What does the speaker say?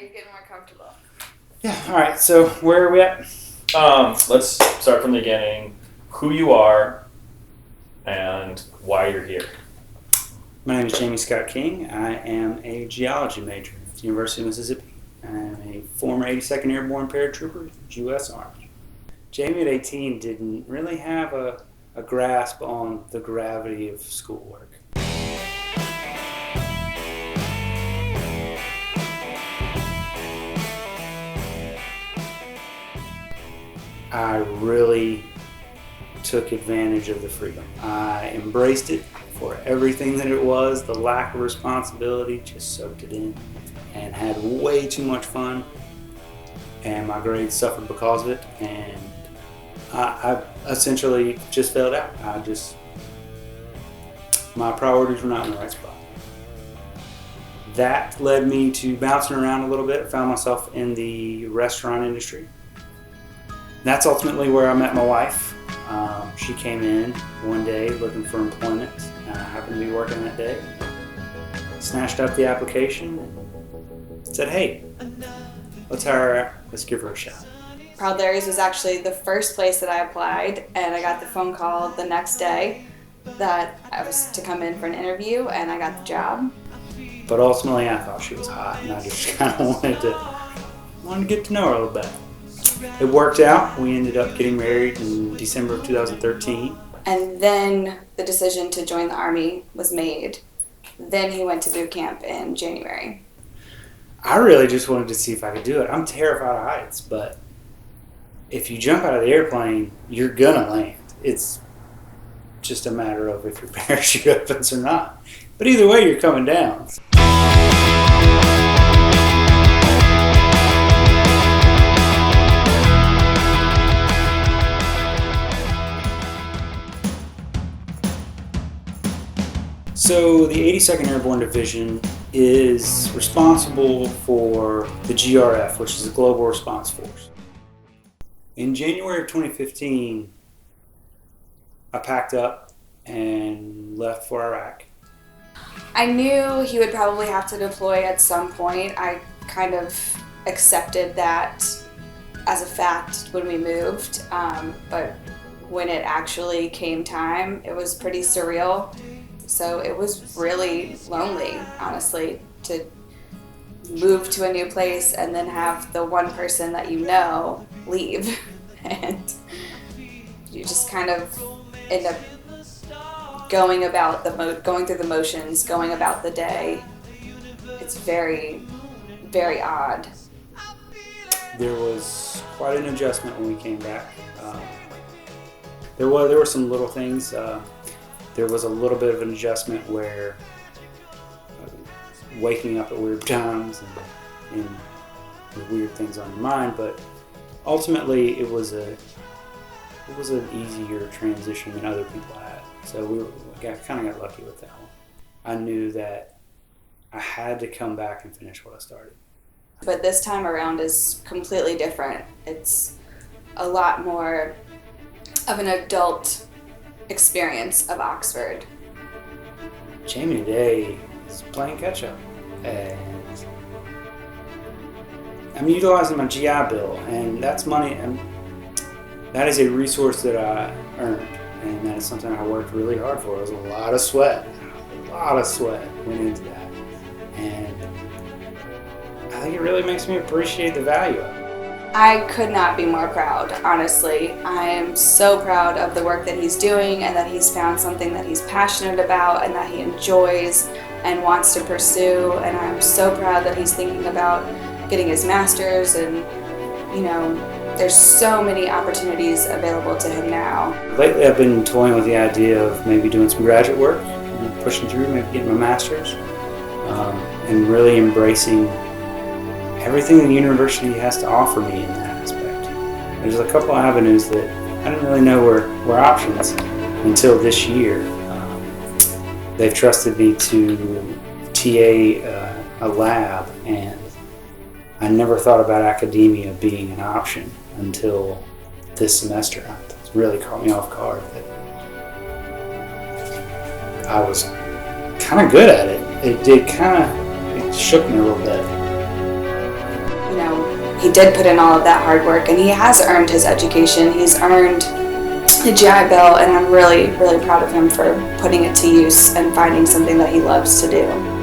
you're getting more comfortable. Yeah, all right, so where are we at? Let's start from the beginning. Who you are and why you're here. My name is Jamie Scott King. I am a geology major at the University of Mississippi. I am a former 82nd Airborne paratrooper, U.S. Army. Jamie at 18 didn't really have a grasp on the gravity of schoolwork. I really took advantage of the freedom. I embraced it for everything that it was. The lack of responsibility, just soaked it in and had way too much fun. And my grades suffered because of it. And I essentially just failed out. My priorities were not in the right spot. That led me to bouncing around a little bit. I found myself in the restaurant industry. That's ultimately where I met my wife. She came in one day looking for employment. I happened to be working that day. Snatched up the application and said, hey, let's hire her. Let's give her a shot. Proud Larry's was actually the first place that I applied, and I got the phone call the next day that I was to come in for an interview, and I got the job. But ultimately I thought she was hot, and I just kind of wanted to get to know her a little bit. It worked out. We ended up getting married in December of 2013. And then the decision to join the Army was made. Then he went to boot camp in January. I really just wanted to see if I could do it. I'm terrified of heights, but if you jump out of the airplane, you're gonna land. It's just a matter of if your parachute opens or not. But either way, you're coming down. So the 82nd Airborne Division is responsible for the GRF, which is the Global Response Force. In January of 2015, I packed up and left for Iraq. I knew he would probably have to deploy at some point. I kind of accepted that as a fact when we moved, but when it actually came time, it was pretty surreal. So it was really lonely, honestly, to move to a new place and then have the one person that you know leave. And you just kind of end up going through the motions, going about the day. It's very, very odd. There was quite an adjustment when we came back. There were some little things. There was a little bit of an adjustment where waking up at weird times and with weird things on your mind, but ultimately it was an easier transition than other people had. So we kind of got lucky with that one. I knew that I had to come back and finish what I started. But this time around is completely different. It's a lot more of an adult experience of Oxford. Jamie today is playing catch up, and I'm utilizing my GI Bill, and that's money, and that is a resource that I earned, and that is something I worked really hard for. It was a lot of sweat went into that, and I think it really makes me appreciate the value of it. I could not be more proud, honestly. I am so proud of the work that he's doing and that he's found something that he's passionate about and that he enjoys and wants to pursue. And I'm so proud that he's thinking about getting his master's, and there's so many opportunities available to him now. Lately I've been toying with the idea of maybe doing some graduate work, pushing through, maybe getting my master's, and really embracing everything the university has to offer me in that aspect. There's a couple of avenues that I didn't really know were options until this year. They've trusted me to TA a lab, and I never thought about academia being an option until this semester. It really caught me off guard that I was kind of good at it. It shook me a little bit. he did put in all of that hard work, and he has earned his education. He's earned the GI Bill, and I'm really, really proud of him for putting it to use and finding something that he loves to do.